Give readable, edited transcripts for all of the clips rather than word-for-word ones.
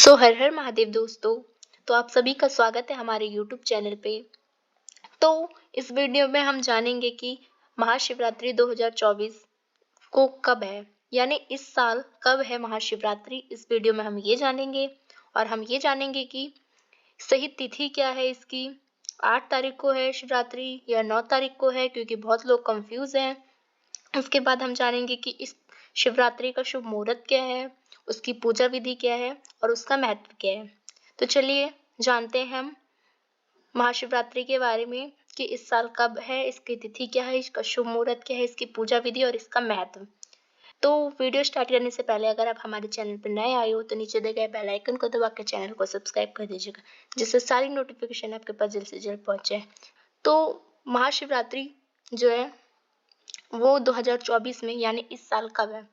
हर हर महादेव दोस्तों। तो आप सभी का स्वागत है हमारे YouTube चैनल पे। तो इस वीडियो में हम जानेंगे कि महाशिवरात्रि 2024 को कब है, यानी इस साल कब है महाशिवरात्रि। इस वीडियो में हम ये जानेंगे और हम ये जानेंगे कि सही तिथि क्या है इसकी, 8 तारीख को है शिवरात्रि या 9 तारीख को है, क्योंकि बहुत लोग कंफ्यूज हैं। उसके बाद हम जानेंगे कि इस शिवरात्रि का शुभ मुहूर्त क्या है, उसकी पूजा विधि क्या है और उसका महत्व क्या है। तो चलिए जानते हैं हम महाशिवरात्रि के बारे में कि इस साल कब है, इसकी तिथि क्या है, इसका शुभ मुहूर्त क्या है, इसकी पूजा विधि और इसका महत्व। तो वीडियो स्टार्ट करने से पहले अगर आप हमारे चैनल पर नए आए हो तो नीचे दिए गए बेल आइकन को दबा के चैनल को सब्सक्राइब कर दीजिएगा, जिससे सारी नोटिफिकेशन आपके पास जल्द से जल्द पहुंचे। तो महाशिवरात्रि जो है वो 2024 में यानी इस साल कब है,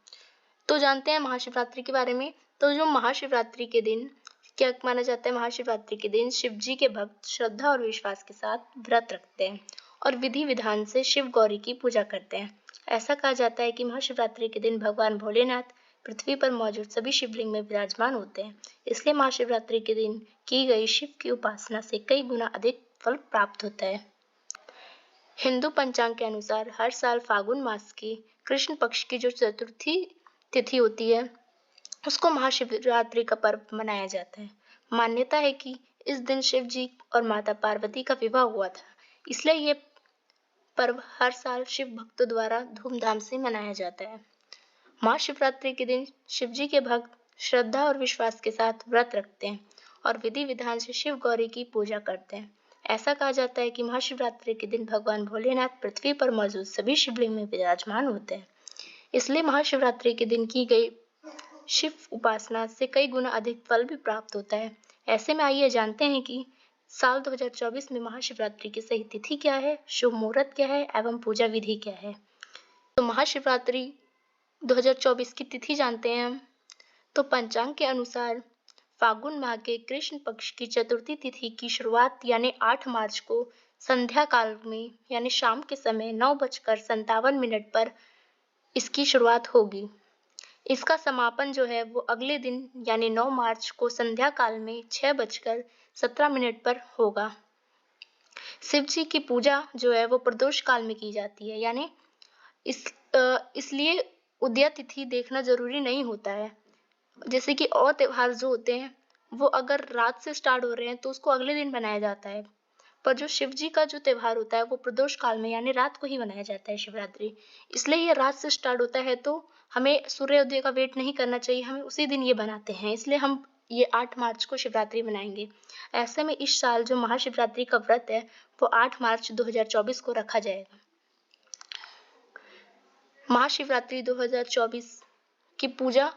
तो जानते हैं महाशिवरात्रि के बारे में। तो जो महाशिवरात्रि के दिन क्या माना जाता है, महाशिवरात्रि के दिन शिव जी के भक्त श्रद्धा और विश्वास के साथ व्रत रखते हैं और विधि विधान से शिव गौरी की पूजा करते हैं। ऐसा कहा जाता है कि महाशिवरात्रि के दिन भगवान भोलेनाथ पृथ्वी पर मौजूद सभी शिवलिंग में विराजमान होते हैं, इसलिए महाशिवरात्रि के दिन की गई शिव की उपासना से कई गुना अधिक फल प्राप्त होता है। हिंदू पंचांग के अनुसार हर साल फागुन मास की कृष्ण पक्ष की जो चतुर्थी तिथि होती है उसको महाशिवरात्रि का पर्व मनाया जाता है। मान्यता है कि इस दिन शिव जी और माता पार्वती का विवाह हुआ था, इसलिए ये पर्व हर साल शिव भक्तों द्वारा धूमधाम से मनाया जाता है। महाशिवरात्रि के दिन शिव जी के भक्त श्रद्धा और विश्वास के साथ व्रत रखते हैं और विधि विधान से शिव गौरी की पूजा करते हैं। ऐसा कहा जाता है कि महाशिवरात्रि के दिन भगवान भोलेनाथ पृथ्वी पर मौजूद सभी शिवलिंग में विराजमान होते हैं, इसलिए महाशिवरात्रि के दिन की गई शिव उपासना से कई गुना अधिक फल भी प्राप्त होता है। ऐसे में आइए जानते हैं कि साल 2024 में महाशिवरात्रि की सही तिथि क्या है, शुभ मुहूर्त क्या है एवं पूजा विधि क्या है। तो महाशिवरात्रि 2024 की तिथि जानते हैं हम। तो पंचांग के अनुसार फागुन माह के कृष्ण पक्ष की चतुर्थी तिथि की शुरुआत यानी 8 मार्च को संध्या काल में यानी शाम के समय 9:57 पर इसकी शुरुआत होगी। इसका समापन जो है वो अगले दिन यानी 9 मार्च को संध्या काल में 6:17 पर होगा। शिव जी की पूजा जो है वो प्रदोष काल में की जाती है, यानी इसलिए उदया तिथि देखना जरूरी नहीं होता है। जैसे कि और त्योहार जो होते हैं वो अगर रात से स्टार्ट हो रहे हैं तो उसको अगले दिन मनाया जाता है, पर जो शिव जी का जो त्योहार होता है वो प्रदोष काल में यानी रात को ही मनाया जाता है शिवरात्रि। इसलिए ये रात से स्टार्ट होता है तो हमें सूर्योदय का वेट नहीं करना चाहिए, हमें उसी दिन ये बनाते हैं, इसलिए हम ये 8 मार्च को शिवरात्रि मनाएंगे। ऐसे में इस साल जो महाशिवरात्रि का व्रत है वो 8 मार्च 2024 को रखा जाएगा। महाशिवरात्रि 2024 की पूजा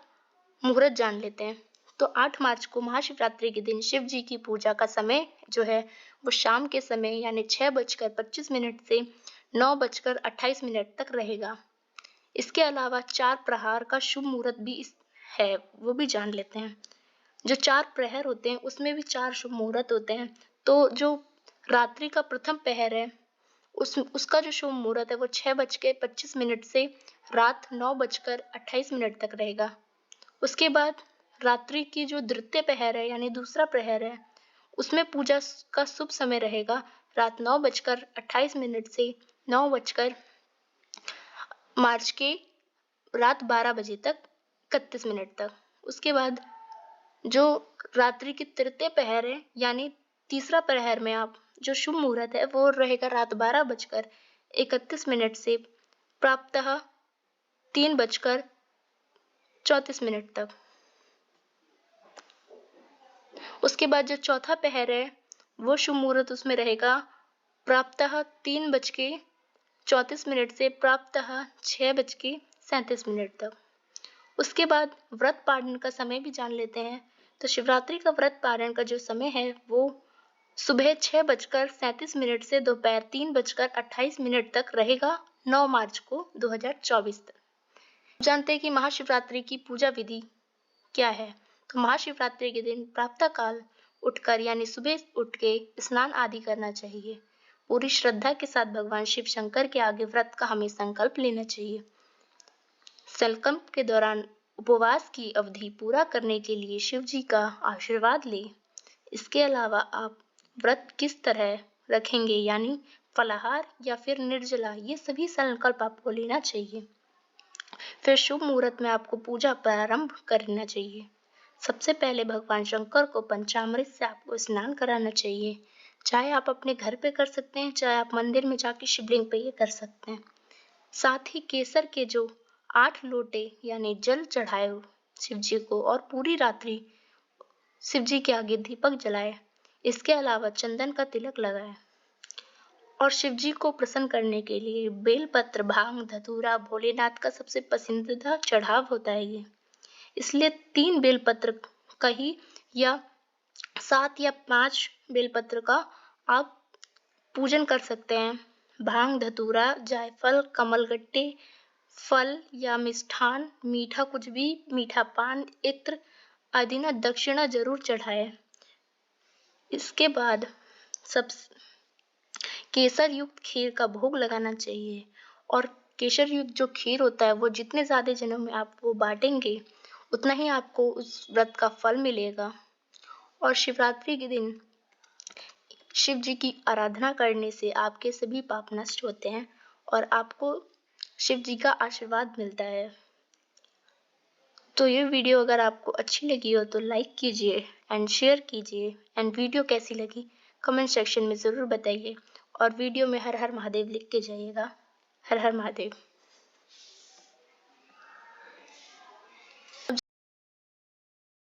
मुहूर्त जान लेते हैं। तो 8 मार्च को महाशिवरात्रि के दिन शिव जी की पूजा का समय जो है वो शाम के समय यानी 6:25 से 9:28 तक रहेगा। इसके अलावा 4 प्रहार का शुभ मुहूर्त भी है, वो भी जान लेते हैं। जो 4 प्रहर होते हैं उसमें भी 4 शुभ मुहूर्त होते हैं। तो जो रात्रि का प्रथम पहर है उसका जो शुभ मुहूर्त है वो 6:25 से रात 9:28 तक रहेगा। उसके बाद रात्रि की जो द्वितीय पहर है यानी दूसरा प्रहर है उसमें पूजा का शुभ समय रहेगा रात 9:28 से 9 मार्च के रात 12 बजे तक 31 तक। उसके बाद जो रात्रि की तृतीय पहर है यानी तीसरा प्रहर में आप जो शुभ मुहूर्त है वो रहेगा रात 12:31 से प्रातः 3:34 तक। उसके बाद जो चौथा पहर है वो शुभ मुहूर्त उसमें रहेगा प्रातः 3:34 से प्रातः 6:37 तक। उसके बाद व्रत पारण का समय भी जान लेते हैं। तो शिवरात्रि का व्रत पारण का जो समय है वो सुबह 6:37 से दोपहर 3:28 तक रहेगा 9 मार्च को 2024 तक। जानते हैं कि महाशिवरात्रि की पूजा विधि क्या है। तो महाशिवरात्रि के दिन प्रातः काल उठकर यानी सुबह उठ के स्नान आदि करना चाहिए। पूरी श्रद्धा के साथ भगवान शिव शंकर के आगे व्रत का हमें संकल्प लेना चाहिए। संकल्प के दौरान उपवास की अवधि पूरा करने के लिए शिव जी का आशीर्वाद लें। इसके अलावा आप व्रत किस तरह रखेंगे, यानी फलाहार या फिर निर्जला, ये सभी संकल्प आपको लेना चाहिए। फिर शुभ मुहूर्त में आपको पूजा प्रारंभ करना चाहिए। सबसे पहले भगवान शंकर को पंचामृत से आपको स्नान कराना चाहिए। चाहे आप अपने घर पे कर सकते हैं, चाहे आप मंदिर में जाके शिवलिंग पे ये कर सकते हैं। साथ ही केसर के जो 8 लोटे यानी जल चढ़ाए शिव जी को, और पूरी रात्रि शिव जी के आगे दीपक जलाए। इसके अलावा चंदन का तिलक लगाए और शिव जी को प्रसन्न करने के लिए बेलपत्र, भांग, धतूरा भोलेनाथ का सबसे पसंदीदा चढ़ाव होता है ये। इसलिए 3 बेलपत्र का ही या 7 या 5 बेलपत्र का आप पूजन कर सकते हैं। भांग, धतूरा, जायफल, कमलगट्टे, फल या मिष्ठान, मीठा कुछ भी, मीठा पान, इत्र आदि ना दक्षिणा जरूर चढ़ाए। इसके बाद सब केसर युक्त खीर का भोग लगाना चाहिए, और केसर युक्त जो खीर होता है वो जितने ज्यादा जनों में आप वो बांटेंगे उतना ही आपको उस व्रत का फल मिलेगा। और शिवरात्रि के दिन शिव जी की आराधना करने से आपके सभी पाप नष्ट होते हैं और आपको शिव जी का आशीर्वाद मिलता है। तो ये वीडियो अगर आपको अच्छी लगी हो तो लाइक कीजिए एंड शेयर कीजिए, एंड वीडियो कैसी लगी कमेंट सेक्शन में ज़रूर बताइए, और वीडियो में हर हर महादेव लिख के जाइएगा। हर हर महादेव।